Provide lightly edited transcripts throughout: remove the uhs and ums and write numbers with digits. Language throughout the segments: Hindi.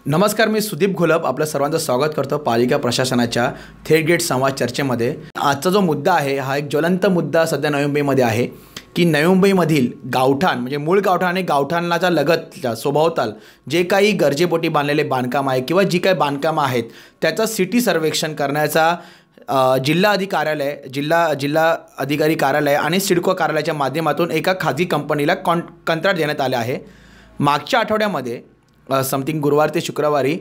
नमस्कार, मी सुदीप घोलप आपलं सर्वांचं स्वागत करतो पालिका प्रशासनाच्या थेट गेट संवाद चर्चेमध्ये। आजचा जो मुद्दा आहे हा एक ज्वलंत मुद्दा सध्या नवी मुंबईमध्ये आहे की नवी मुंबईमधील गावठाण म्हणजे मूळ गावठाण आणि गावठाणाच्या लगतच्या स्वभावताल जे काही गरजेपोटी बांधलेले बांधकाम आहे किंवा जी काही बांधकामं आहेत त्याचं सिटी सर्वेक्षण करण्याचा जिल्हा अधिकारी कार्यालय आणि सिडको कार्यालयाच्या माध्यमातून एका खाजगी कंपनीला कंत्राट देण्यात आले आहे। मागच्या आठवड्यामध्ये समथिंग गुरुवार ते शुक्रवारी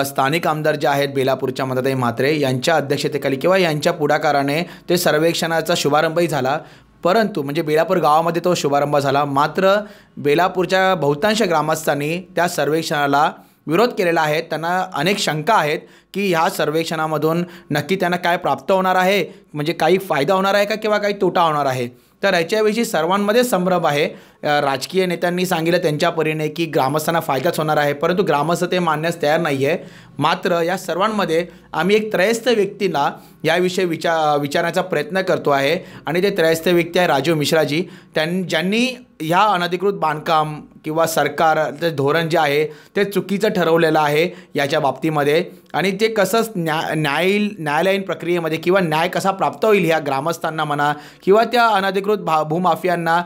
स्थानिक आमदार जे आहेत बेलापूरच्या मंदाताई म्हात्रे यांच्या अध्यक्षतेखाली किंवा यांच्या पुढाकाराने ते सर्वेक्षणाचा शुभारंभही झाला। परंतु म्हणजे बेलापूर गावामध्ये तो शुभारंभ झाला, मात्र बेलापूरच्या बहुतांश ग्रामस्थांनी त्या सर्वेक्षणाला विरोध केलेला आहे। त्यांना अनेक शंका आहेत की ह्या सर्वेक्षणामधून नक्की त्यांना काय प्राप्त होणार आहे, म्हणजे काही फायदा होणार आहे का किंवा काही तोटा होणार आहे। तर याच्याविषयी सर्वांमध्ये संभ्रम आहे। राजकीय नेत्यांनी सांगितलं त्यांच्या परीने की ग्रामस्थांना फायदाच होणार आहे, परंतु ग्रामस्थ ते मानण्यास तयार नाही आहे। मात्र या सर्वांमध्ये आम्ही एक त्रयस्थ व्यक्तीला याविषयी विचारण्याचा प्रयत्न करतो आहे आणि ते त्रयस्थ व्यक्ती आहे राजीव मिश्राजी। ज्यांनी ह्या अनधिकृत बांधकाम किंवा सरकारचे धोरण जे आहे ते चुकीचं ठरवलेलं आहे याच्या बाबतीमध्ये, आणि ते कसं न्यायालयीन प्रक्रियेमध्ये किंवा न्याय कसा प्राप्त होईल ह्या ग्रामस्थांना म्हणा किंवा त्या अनधिकृत भूमाफियांना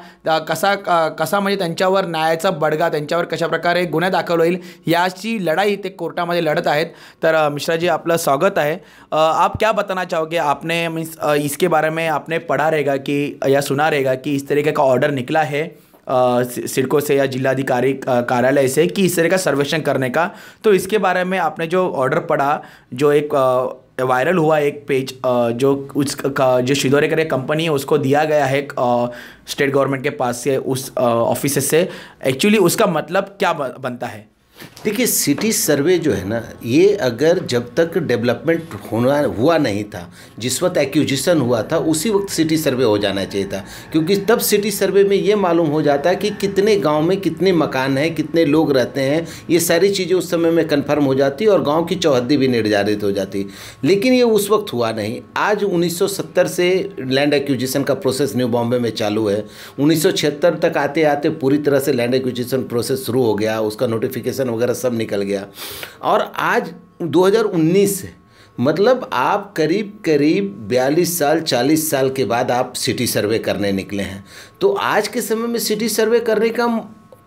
कसा म्हणजे त्यांच्यावर न्यायाचा बडगा त्यांच्यावर कशाप्रकारे गुन्हे दाखल होईल याची लढाई ते कोर्टामध्ये लढत आहेत। तर मिश्रा जी, आपलं स्वागत है। आप क्या बताना चाहोगे? आपने मीन्स इसके बारे में आपने पढ़ा रहेगा कि या सुना रहेगा कि इस तरीके का ऑर्डर निकला है सिडको से या जिलाधिकारी कार्यालय से कि इस तरह का सर्वेक्षण करने का, तो इसके बारे में आपने जो ऑर्डर पढ़ा, जो एक वायरल हुआ एक पेज जो शिदोरे करे कंपनी है उसको दिया गया है स्टेट गवर्नमेंट के पास से उस ऑफिस से, एक्चुअली उसका मतलब क्या बनता है? देखिए, सिटी सर्वे जो है ना, ये अगर जब तक डेवलपमेंट हुआ नहीं था, जिस वक्त एक्विजिशन हुआ था उसी वक्त सिटी सर्वे हो जाना चाहिए था, क्योंकि तब सिटी सर्वे में ये मालूम हो जाता है कि कितने गांव में कितने मकान हैं, कितने लोग रहते हैं, ये सारी चीज़ें उस समय में कन्फर्म हो जाती और गांव की चौहद्दी भी निर्धारित हो जाती। लेकिन ये उस वक्त हुआ नहीं। आज 1970 से लैंड एक्विजिशन का प्रोसेस न्यू बॉम्बे में चालू है। 1976 तक आते आते पूरी तरह से लैंड एक्विजिशन प्रोसेस शुरू हो गया, उसका नोटिफिकेशन वगैरह सब निकल गया, और आज 2019 है, मतलब आप करीब 42 साल 40 साल के बाद आप सिटी सर्वे करने निकले हैं। तो आज के समय में सिटी सर्वे करने का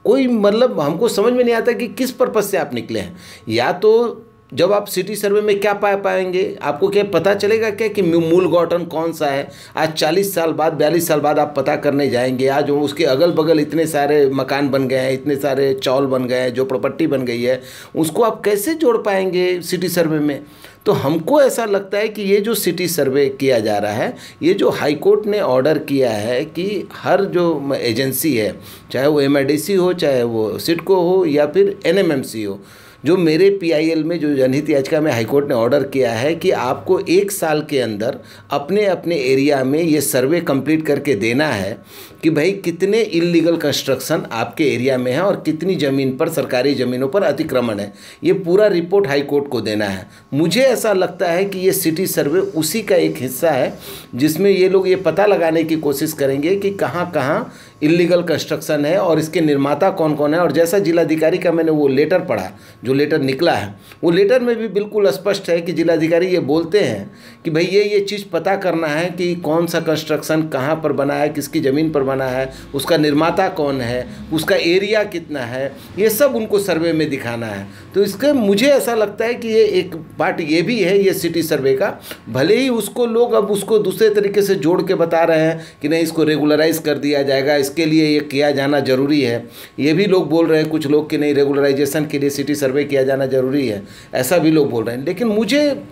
कोई मतलब हमको समझ में नहीं आता कि किस पर्पज़ से आप निकले हैं। या तो जब आप सिटी सर्वे में क्या पाएंगे, आपको क्या पता चलेगा क्या कि मूल गौठन कौन सा है? आज 40 साल बाद 42 साल बाद आप पता करने जाएंगे, आज उसके अगल बगल इतने सारे मकान बन गए हैं, इतने सारे चौल बन गए हैं, जो प्रॉपर्टी बन गई है, उसको आप कैसे जोड़ पाएंगे सिटी सर्वे में? तो हमको ऐसा लगता है कि ये जो सिटी सर्वे किया जा रहा है, ये जो हाई कोर्ट ने ऑर्डर किया है कि हर जो एजेंसी है, चाहे वो MIDC हो, चाहे वो सिडको हो या फिर NMMC हो, जो मेरे PIL में जो जनहित याचिका में हाईकोर्ट ने ऑर्डर किया है कि आपको 1 साल के अंदर अपने अपने एरिया में ये सर्वे कंप्लीट करके देना है कि भाई कितने इल्लीगल कंस्ट्रक्शन आपके एरिया में है और कितनी ज़मीन पर, सरकारी ज़मीनों पर अतिक्रमण है। ये पूरा रिपोर्ट हाई कोर्ट को देना है। मुझे ऐसा लगता है कि ये सिटी सर्वे उसी का एक हिस्सा है जिसमें ये लोग ये पता लगाने की कोशिश करेंगे कि कहाँ कहाँ इल्लीगल कंस्ट्रक्शन है और इसके निर्माता कौन कौन है। और जैसा जिलाधिकारी का मैंने वो लेटर पढ़ा, जो लेटर निकला है, वो लेटर में भी बिल्कुल स्पष्ट है कि जिलाधिकारी ये बोलते हैं कि भाई ये चीज़ पता करना है कि कौन सा कंस्ट्रक्शन कहाँ पर बना है, किसकी ज़मीन पर बना है, उसका निर्माता कौन है, उसका एरिया कितना है, ये सब उनको सर्वे में दिखाना है। तो इसके मुझे ऐसा लगता है कि ये एक पार्ट ये भी है ये सिटी सर्वे का। भले ही उसको लोग अब उसको दूसरे तरीके से जोड़ के बता रहे हैं कि नहीं, इसको रेगुलराइज कर दिया जाएगा, इसके लिए ये किया जाना ज़रूरी है। ये भी लोग बोल रहे हैं कुछ लोग कि नहीं, रेगुलराइजेशन के लिए सिटी सर्वे किया जाना ज़रूरी है, ऐसा भी लोग बोल रहे हैं। लेकिन मुझे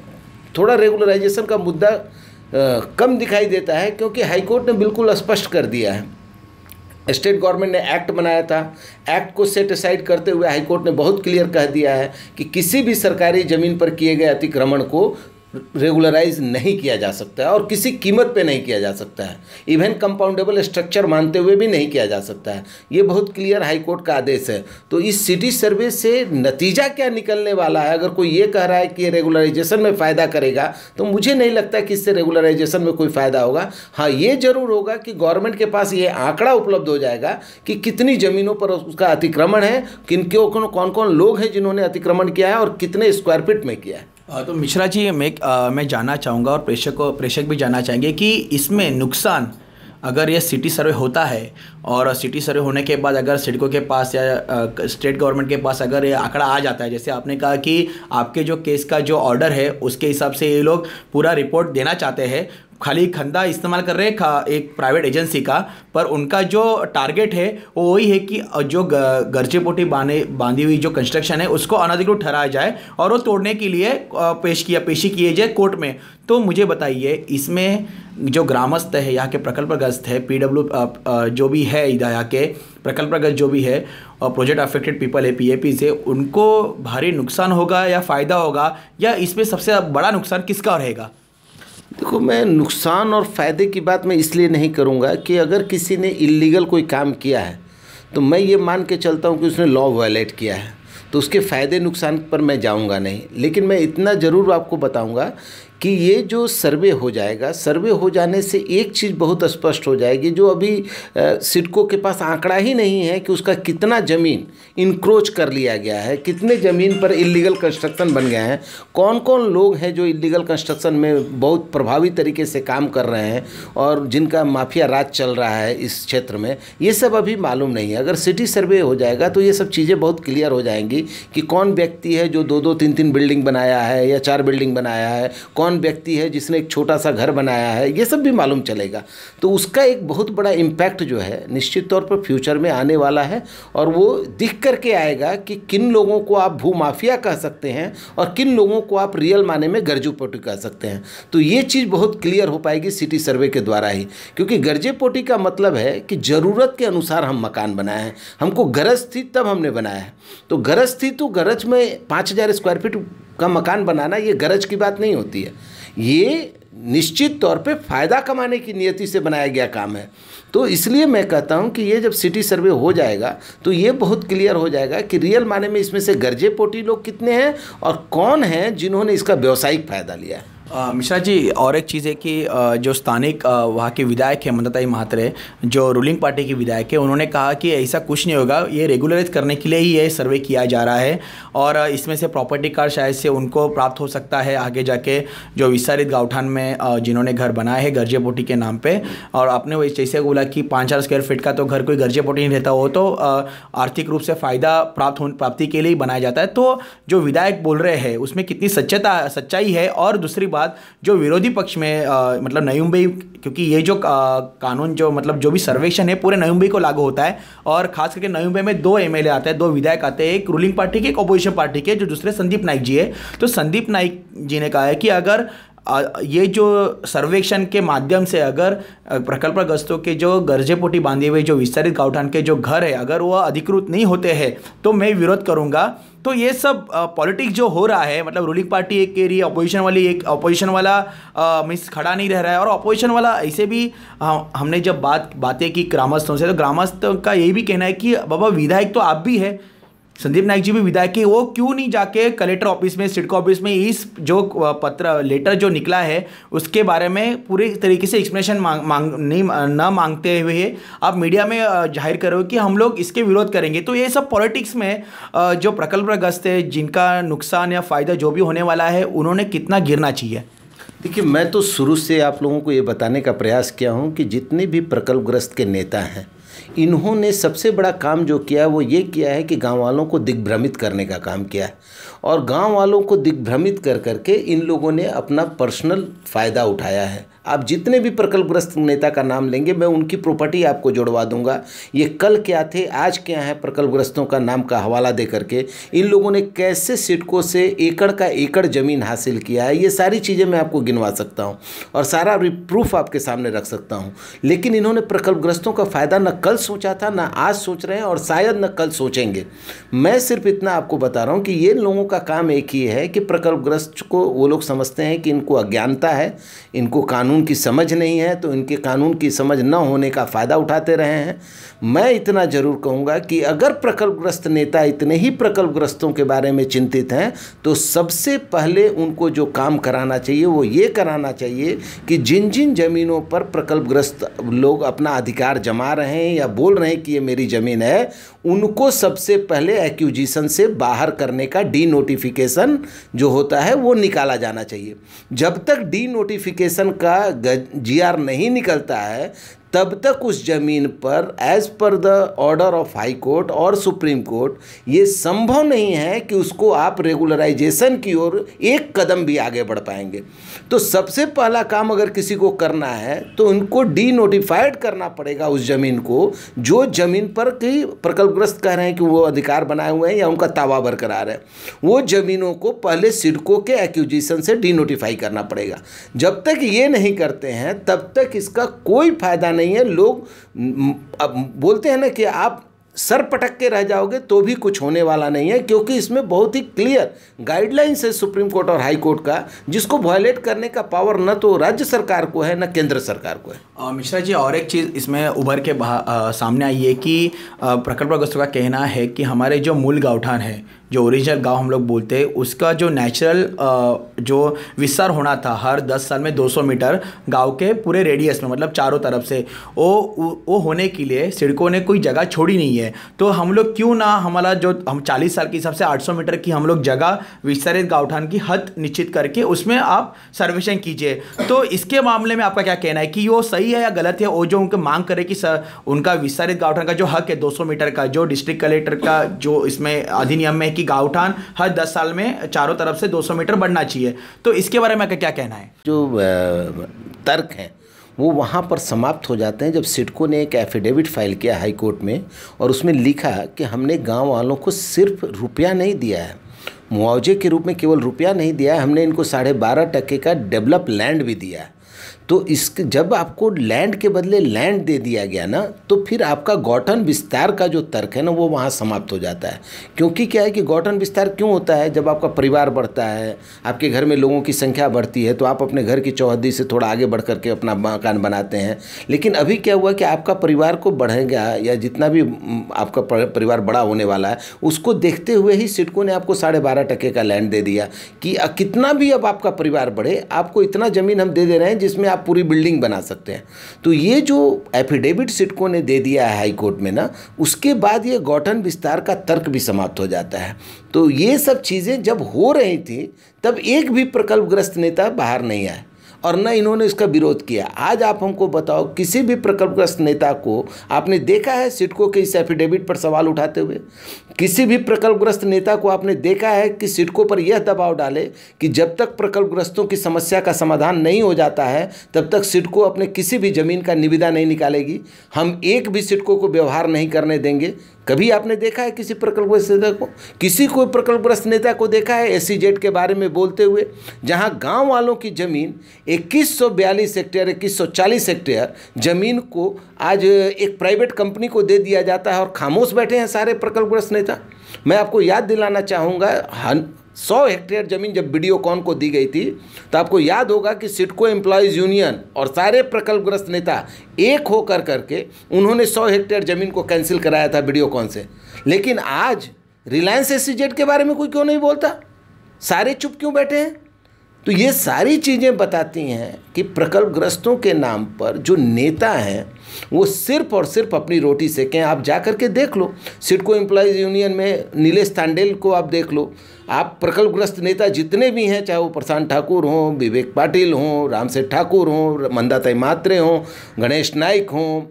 थोड़ा रेगुलराइजेशन का मुद्दा कम दिखाई देता है, क्योंकि हाईकोर्ट ने बिल्कुल स्पष्ट कर दिया है। स्टेट गवर्नमेंट ने एक्ट बनाया था, एक्ट को सेट असाइड करते हुए हाईकोर्ट ने बहुत क्लियर कह दिया है कि किसी भी सरकारी ज़मीन पर किए गए अतिक्रमण को रेगुलराइज नहीं किया जा सकता है और किसी कीमत पे नहीं किया जा सकता है। इवन कंपाउंडेबल स्ट्रक्चर मानते हुए भी नहीं किया जा सकता है। ये बहुत क्लियर हाई कोर्ट का आदेश है। तो इस सिटी सर्वे से नतीजा क्या निकलने वाला है, अगर कोई ये कह रहा है कि ये रेगुलराइजेशन में फ़ायदा करेगा, तो मुझे नहीं लगता कि इससे रेगुलराइजेशन में कोई फ़ायदा होगा। हाँ, ये जरूर होगा कि गवर्नमेंट के पास ये आंकड़ा उपलब्ध हो जाएगा कि कितनी ज़मीनों पर उसका अतिक्रमण है, कौन कौन लोग हैं जिन्होंने अतिक्रमण किया है और कितने स्क्वायर फीट में किया है। तो मिश्रा जी, मैं जानना चाहूँगा और प्रेक्षक भी जानना चाहेंगे कि इसमें नुकसान, अगर ये सिटी सर्वे होता है और सिटी सर्वे होने के बाद अगर सिडको के पास या स्टेट गवर्नमेंट के पास अगर ये आंकड़ा आ जाता है, जैसे आपने कहा कि आपके जो केस का जो ऑर्डर है उसके हिसाब से ये लोग पूरा रिपोर्ट देना चाहते हैं, खाली खंदा इस्तेमाल कर रहे हैं एक प्राइवेट एजेंसी का, पर उनका जो टारगेट है वो वही है कि जो गरजेपोटी बांधी हुई जो कंस्ट्रक्शन है उसको अनधिकृत ठहराया जाए और वो तोड़ने के लिए पेशी किए जाए कोर्ट में। तो मुझे बताइए, इसमें जो ग्रामस्थ है, यहाँ के प्रकल्पग्रस्त है, PW जो भी है यहाँ के प्रकल्पग्रस्त जो भी है और प्रोजेक्ट अफेक्टेड पीपल है, PAP से, उनको भारी नुकसान होगा या फ़ायदा होगा, या इसमें सबसे बड़ा नुकसान किसका रहेगा? देखो, मैं नुकसान और फ़ायदे की बात मैं इसलिए नहीं करूँगा कि अगर किसी ने इल्लीगल कोई काम किया है तो मैं ये मान के चलता हूँ कि उसने लॉ वायलेट किया है, तो उसके फ़ायदे नुकसान पर मैं जाऊँगा नहीं। लेकिन मैं इतना ज़रूर आपको बताऊँगा कि ये जो सर्वे हो जाएगा, सर्वे हो जाने से एक चीज़ बहुत स्पष्ट हो जाएगी, जो अभी सिडको के पास आंकड़ा ही नहीं है कि उसका कितना ज़मीन इंक्रोच कर लिया गया है, कितने ज़मीन पर इल्लीगल कंस्ट्रक्शन बन गए हैं, कौन कौन लोग हैं जो इल्लीगल कंस्ट्रक्शन में बहुत प्रभावी तरीके से काम कर रहे हैं और जिनका माफिया राज चल रहा है इस क्षेत्र में, ये सब अभी मालूम नहीं है। अगर सिटी सर्वे हो जाएगा तो ये सब चीज़ें बहुत क्लियर हो जाएंगी कि कौन व्यक्ति है जो 2-2, 3-3 बिल्डिंग बनाया है या 4 बिल्डिंग बनाया है, कौन व्यक्ति है जिसने एक छोटा सा घर बनाया है, ये सब भी मालूम चलेगा। तो उसका एक बहुत बड़ा इम्पैक्ट जो है निश्चित तौर पर फ्यूचर में आने वाला है और वो दिख करके आएगा कि किन लोगों को आप भूमाफिया कह सकते हैं और किन लोगों को आप रियल माने में गरजेपोटी कह सकते हैं। तो ये चीज़ बहुत क्लियर हो पाएगी सिटी सर्वे के द्वारा ही, क्योंकि गरजेपोटी का मतलब है कि ज़रूरत के अनुसार हम मकान बनाए हैं, हमको गरज थी तब हमने बनाया है। तो गरज थी तो गरज में 5000 स्क्वायर फीट का मकान बनाना ये गरज की बात नहीं होती है, ये निश्चित तौर पे फ़ायदा कमाने की नियति से बनाया गया काम है। तो इसलिए मैं कहता हूं कि ये जब सिटी सर्वे हो जाएगा तो ये बहुत क्लियर हो जाएगा कि रियल माने में इसमें से गरजेपोटी लोग कितने हैं और कौन हैं जिन्होंने इसका व्यावसायिक फ़ायदा लिया है। मिश्रा जी, और एक चीज़ है कि जो स्थानिक वहाँ के विधायक हैं ममताई महात्रे, जो रूलिंग पार्टी की विधायक है, उन्होंने कहा कि ऐसा कुछ नहीं होगा, ये रेगुलराइज करने के लिए ही ये सर्वे किया जा रहा है और इसमें से प्रॉपर्टी कार्ड शायद से उनको प्राप्त हो सकता है आगे जाके, जो विस्तारित गाँवठान में जिन्होंने घर बनाए हैं गरजेपोटी के नाम पर। और आपने वही जैसे बोला कि 5000 स्क्वायर फीट का तो घर कोई गरजेपोटी नहीं रहता, वो तो आर्थिक रूप से फ़ायदा प्राप्ति के लिए ही बनाया जाता है। तो जो विधायक बोल रहे हैं उसमें कितनी सच्चाई है? और दूसरी बात, जो विरोधी पक्ष में मतलब नई मुंबई, क्योंकि ये जो कानून जो मतलब जो भी सर्वेक्षण है पूरे नई मुंबई को लागू होता है और खास करके नई मुंबई में 2 MLA आते हैं, 2 विधायक आते हैं, एक रूलिंग पार्टी के, एक अपोजिशन पार्टी के, जो दूसरे संदीप नाइक जी है। तो संदीप नाइक जी ने कहा है कि अगर ये जो सर्वेक्षण के माध्यम से अगर प्रकल्पग्रस्तों के जो गरजेपोटी बांधे हुए जो विस्तारित गाँवठान के जो घर है अगर वो अधिकृत नहीं होते हैं तो मैं विरोध करूँगा। तो ये सब पॉलिटिक्स जो हो रहा है, मतलब रूलिंग पार्टी एक कह रही है, अपोजिशन वाला मीन्स खड़ा नहीं रह रहा है, और अपोजिशन वाला ऐसे भी हमने जब बातें की ग्रामस्थों से, तो ग्रामस्थ का यही भी कहना है कि बाबा विधायक तो आप भी है, संदीप नाइक जी भी विधायक है, वो क्यों नहीं जाके कलेक्टर ऑफिस में, सिडको ऑफिस में इस जो लेटर जो निकला है उसके बारे में पूरी तरीके से एक्सप्लेनेशन मांगते हुए आप मीडिया में जाहिर करो कि हम लोग इसके विरोध करेंगे। तो ये सब पॉलिटिक्स में जो प्रकल्पग्रस्त है जिनका नुकसान या फ़ायदा जो भी होने वाला है, उन्होंने कितना गिरना चाहिए? देखिए, मैं तो शुरू से आप लोगों को ये बताने का प्रयास किया हूँ कि जितने भी प्रकल्पग्रस्त के नेता हैं, इन्होंने सबसे बड़ा काम जो किया है वो ये किया है कि गांव वालों को दिग्भ्रमित करने का काम किया है और गांव वालों को दिग्भ्रमित कर करके इन लोगों ने अपना पर्सनल फ़ायदा उठाया है, आप जितने भी प्रकल्पग्रस्त नेता का नाम लेंगे मैं उनकी प्रॉपर्टी आपको जुड़वा दूंगा। ये कल क्या थे आज क्या है, प्रकल्पग्रस्तों का नाम का हवाला दे करके इन लोगों ने कैसे सिडको से एकड़ का एकड़ ज़मीन हासिल किया है, ये सारी चीज़ें मैं आपको गिनवा सकता हूँ और सारा प्रूफ आपके सामने रख सकता हूँ। लेकिन इन्होंने प्रकल्पग्रस्तों का फ़ायदा न कल सोचा था, न आज सोच रहे हैं और शायद न कल सोचेंगे। मैं सिर्फ इतना आपको बता रहा हूँ कि ये लोगों का काम एक ही है कि प्रकल्पग्रस्त को वो लोग समझते हैं कि इनको अज्ञानता है, इनको कानून की समझ नहीं है, तो इनके कानून की समझ न होने का फ़ायदा उठाते रहे हैं। मैं इतना ज़रूर कहूँगा कि अगर प्रकल्पग्रस्त नेता इतने ही प्रकल्पग्रस्तों के बारे में चिंतित हैं तो सबसे पहले उनको जो काम कराना चाहिए वो ये कराना चाहिए कि जिन जिन ज़मीनों पर प्रकल्पग्रस्त लोग अपना अधिकार जमा रहे हैं या बोल रहे हैं कि ये मेरी ज़मीन है, उनको सबसे पहले एक्यूजिशन से बाहर करने का डी नोटिफिकेशन जो होता है वो निकाला जाना चाहिए। जब तक डी नोटिफिकेशन का GR नहीं निकलता है तब तक उस ज़मीन पर as per the order of high court और सुप्रीम कोर्ट ये संभव नहीं है कि उसको आप रेगुलराइजेशन की ओर एक कदम भी आगे बढ़ पाएंगे। तो सबसे पहला काम अगर किसी को करना है तो उनको डी नोटिफाइड करना पड़ेगा उस ज़मीन को, जो ज़मीन पर कि प्रकल्पग्रस्त कह रहे हैं कि वो अधिकार बनाए हुए हैं या उनका दावा बरकरार है, वो ज़मीनों को पहले सिडको के एक्यूजिशन से डी नोटिफाई करना पड़ेगा। जब तक ये नहीं करते हैं तब तक इसका कोई फ़ायदा नहीं है। लोग अब बोलते हैं ना कि आप सर पटक के रह जाओगे तो भी कुछ होने वाला नहीं है, क्योंकि इसमें बहुत ही क्लियर गाइडलाइंस है सुप्रीम कोर्ट और हाई कोर्ट का, जिसको वायलेट करने का पावर न तो राज्य सरकार को है न केंद्र सरकार को है। मिश्रा जी, और एक चीज़ इसमें उभर के सामने आई है कि प्रकल्पग्रस्तों का कहना है कि हमारे जो मूल गाँवठान है, जो ओरिजिनल गांव हम लोग बोलते हैं, उसका जो नेचुरल जो विस्तार होना था हर 10 साल में 200 मीटर गांव के पूरे रेडियस में, मतलब चारों तरफ से, वो होने के लिए सिडको ने कोई जगह छोड़ी नहीं है। तो हम लोग क्यों ना हमारा जो हम 40 साल के हिसाब से 800 मीटर की हम लोग जगह विस्तारित गाँवठान की हद निश्चित करके उसमें आप सर्वेक्षण कीजिए। तो इसके मामले में आपका क्या कहना है कि वो सही है या गलत है? वो जो उनकी मांग करे कि उनका विस्तारित गाँवठान का जो हक है 200 मीटर का, जो डिस्ट्रिक्ट कलेक्टर का जो इसमें अधिनियम में कि गाँवठान हर 10 साल में चारों तरफ से 200 मीटर बढ़ना चाहिए, तो इसके बारे में क्या कहना है? जो तर्क हैं वो वहाँ पर समाप्त हो जाते हैं जब सिडको ने एक एफिडेविट फाइल किया हाई कोर्ट में और उसमें लिखा कि हमने गांव वालों को सिर्फ रुपया नहीं दिया है, मुआवजे के रूप में केवल रुपया नहीं दिया है, हमने इनको 12.5% का डेवलप लैंड भी दिया है। तो इसके जब आपको लैंड के बदले लैंड दे दिया गया ना, तो फिर आपका गौठन विस्तार का जो तर्क है ना वो वहाँ समाप्त हो जाता है। क्योंकि क्या है कि गौठन विस्तार क्यों होता है? जब आपका परिवार बढ़ता है, आपके घर में लोगों की संख्या बढ़ती है, तो आप अपने घर की चौहद्दी से थोड़ा आगे बढ़ करके अपना मकान बनाते हैं। लेकिन अभी क्या हुआ कि आपका परिवार को बढ़ेगा या जितना भी आपका परिवार बड़ा होने वाला है उसको देखते हुए ही सिडको ने आपको 12.5% का लैंड दे दिया कि कितना भी अब आपका परिवार बढ़े आपको इतना ज़मीन हम दे दे रहे हैं जिसमें आप पूरी बिल्डिंग बना सकते हैं। तो ये जो एफिडेविट सिडको ने दे दिया है हाई कोर्ट में ना, उसके बाद ये गौठन विस्तार का तर्क भी समाप्त हो जाता है। तो ये सब चीज़ें जब हो रही थी तब एक भी प्रकल्पग्रस्त नेता बाहर नहीं आया और न इन्होंने इसका विरोध किया। आज आप हमको बताओ किसी भी प्रकल्पग्रस्त नेता को आपने देखा है सिडको के इस एफिडेविट पर सवाल उठाते हुए? किसी भी प्रकल्पग्रस्त नेता को आपने देखा है कि सिडको पर यह दबाव डाले कि जब तक प्रकल्पग्रस्तों की समस्या का समाधान नहीं हो जाता है तब तक सिडको अपने किसी भी ज़मीन का निविदा नहीं निकालेगी, हम एक भी सिडको को व्यवहार नहीं करने देंगे? कभी आपने देखा है किसी प्रकल्पग्रस्त नेता को? किसी को प्रकल्पग्रस्त नेता को देखा है SEZ के बारे में बोलते हुए, जहां गांव वालों की ज़मीन 2142 हेक्टेयर 2140 हेक्टेयर ज़मीन को आज एक प्राइवेट कंपनी को दे दिया जाता है और खामोश बैठे हैं सारे प्रकल्पग्रस्त नेता। मैं आपको याद दिलाना चाहूँगा 100 हेक्टेयर ज़मीन जब वीडियोकॉन को दी गई थी तो आपको याद होगा कि सिडको एम्प्लॉयज़ यूनियन और सारे प्रकल्पग्रस्त नेता एक होकर करके उन्होंने 100 हेक्टेयर ज़मीन को कैंसिल कराया था वीडियोकॉन से। लेकिन आज रिलायंस SEZ के बारे में कोई क्यों नहीं बोलता? सारे चुप क्यों बैठे हैं? तो ये सारी चीज़ें बताती हैं कि प्रकल्पग्रस्तों के नाम पर जो नेता हैं वो सिर्फ और सिर्फ अपनी रोटी सेकें। आप जा कर के देख लो, सिडको एम्प्लॉयज़ यूनियन में नीलेश तांडेल को आप देख लो, आप प्रकल्पग्रस्त नेता जितने भी हैं, चाहे वो प्रशांत ठाकुर हों, विवेक पाटिल हों, रामसेठ ठाकुर हों, मंदाताई मात्रे हों, गणेश नाइक हों,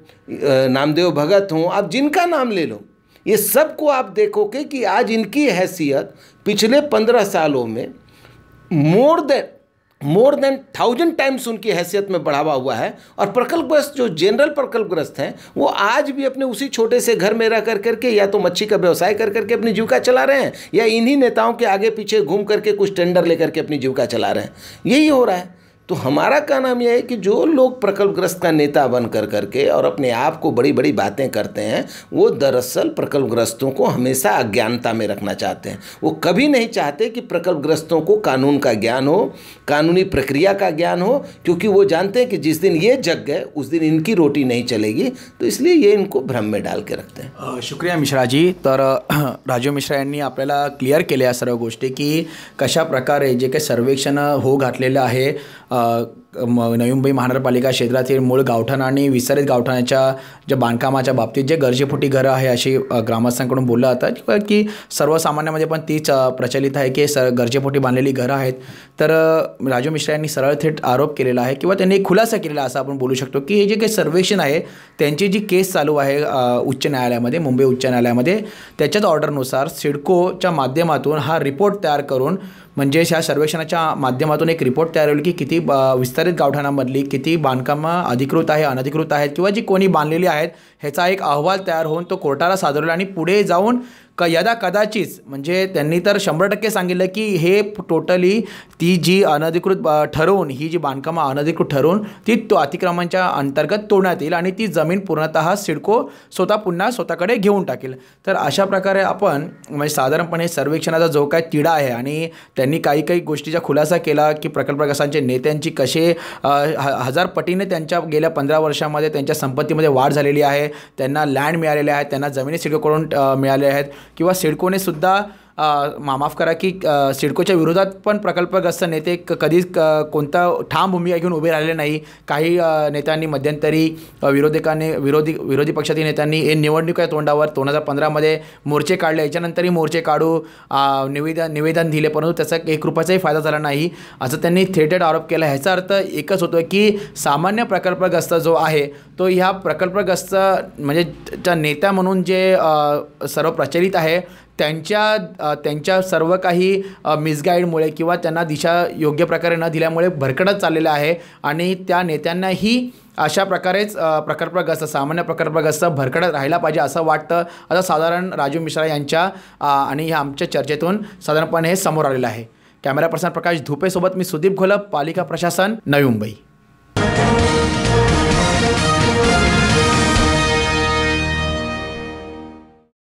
नामदेव भगत हों, आप जिनका नाम ले लो, ये सबको आप देखोगे कि आज इनकी हैसियत पिछले 15 सालों में more than more than 1000 times उनकी हैसियत में बढ़ावा हुआ है। और प्रकल्पग्रस्त जो जनरल प्रकल्पग्रस्त हैं वो आज भी अपने उसी छोटे से घर में रह कर करके या तो मच्छी का व्यवसाय कर करके अपनी जीविका चला रहे हैं, या इन्हीं नेताओं के आगे पीछे घूम करके कुछ टेंडर लेकर के अपनी जीविका चला रहे हैं। यही हो रहा है। तो हमारा क्या नाम यह है कि जो लोग प्रकल्पग्रस्त का नेता बन कर करके और अपने आप को बड़ी बड़ी बातें करते हैं, वो दरअसल प्रकल्पग्रस्तों को हमेशा अज्ञानता में रखना चाहते हैं। वो कभी नहीं चाहते कि प्रकल्पग्रस्तों को कानून का ज्ञान हो, कानूनी प्रक्रिया का ज्ञान हो, क्योंकि वो जानते हैं कि जिस दिन ये जग गए उस दिन इनकी रोटी नहीं चलेगी। तो इसलिए ये इनको भ्रम में डाल के रखते हैं। शुक्रिया मिश्राजी. तर राजीव मिश्रा यांनी आपल्याला क्लिअर केल्या सर्व गोष्टी की कशा प्रकारे जे काही सर्वेक्षण हो घातलेलं आहे नवी मुंबई महानगरपालिका क्षेत्रातील मूळ गावठाण आणि विस्तारित गावठाणाच्या ज्या बांधकामाच्या बाबतीत जे गरजेपोटी घरं आहे अशी ग्रामस्थांकडून बोललं जातं की सर्वसामान्यामध्ये पण तीच प्रचलित आहे की गरजेपोटी बांधलेली घरं आहेत. तर राजीव मिश्रा यांनी सरळ थेट आरोप केलेला आहे किंवा त्यांनी खुलासा केलेला असं आपण बोलू शकतो की हे जे काही सर्वेक्षण आहे त्यांची जी केस चालू आहे उच्च न्यायालयामध्ये, मुंबई उच्च न्यायालयामध्ये, त्याच्याच ऑर्डरनुसार सिडकोच्या माध्यमातून हा रिपोर्ट तयार करून म्हणजे ह्या सर्वेक्षणाच्या माध्यमातून एक रिपोर्ट तयार होईल की किती विस्तारित गावठाणामधली किती बांधकामं अधिकृत आहे, अनधिकृत आहेत किंवा जी कोणी बांधलेली आहेत ह्याचा एक अहवाल तयार होऊन तो कोर्टाला सादरला आणि पुढे जाऊन यदा कदाचित म्हणजे त्यांनी तर 100% सांगितलं की हे टोटली ती जी अनधिकृत ठरवून ही जी बांधकामं अनधिकृत ठरवून ती तो अतिक्रमणाच्या अंतर्गत तोडण्यात येईल आणि ती जमीन पूर्णतः सिडको पुन्हा स्वतःकडे घेऊन टाकेल. तर अशा प्रकारे आपण म्हणजे साधारणपणे सर्वेक्षणाचा जो काय तिढा आहे आणि त्यांनी काही गोष्टीचा खुलासा केला की प्रकल्पग्रस्तांच्या नेत्यांची कसे हजार पटीने त्यांच्या गेल्या 15 वर्षामध्ये त्यांच्या संपत्तीमध्ये वाढ झालेली आहे, त्यांना लँड मिळालेले आहेत, त्यांना जमिनी सिडकोकडून मिळाल्या आहेत किंवा सिडकोने सुद्धा माफ करा की सिडकोच्या विरोधात पण प्रकल्पग्रस्त नेते कधीच कोणता ठाम भूमिका घेऊन उभे राहिले नाही. काही नेत्यांनी मध्यंतरी विरोधी पक्षातील नेत्यांनी हे निवडणुकीच्या तोंडावर 2015मध्ये मोर्चे काढले, याच्यानंतरही मोर्चे काढू निवेदन दिले, परंतु त्याचा 1 रुपयाचाही फायदा झाला नाही असं त्यांनी थेट आरोप केला. ह्याचा अर्थ एकच होतो की सामान्य प्रकल्पग्रस्त जो आहे तो ह्या प्रकल्पग्रस्त म्हणजे त्या नेत्या म्हणून जे सर्व प्रचलित आहे त्यांच्या सर्व काही मिसगाईडमुळे किंवा त्यांना दिशा योग्य प्रकारे न दिल्यामुळे भरकटत चाललेलं आहे आणि त्या नेत्यांनाही अशा प्रकारेच सामान्य प्रकल्पग्रस्त भरकटत राहायला पाहिजे असं वाटतं. असं साधारण राजीव मिश्रा यांच्या आणि ह्या आमच्या चर्चेतून साधारणपणे हे समोर आलेलं आहे. कॅमेरा पर्सन प्रकाश धुपेसोबत मी सुदीप घोलप, पालिका प्रशासन, नवी मुंबई.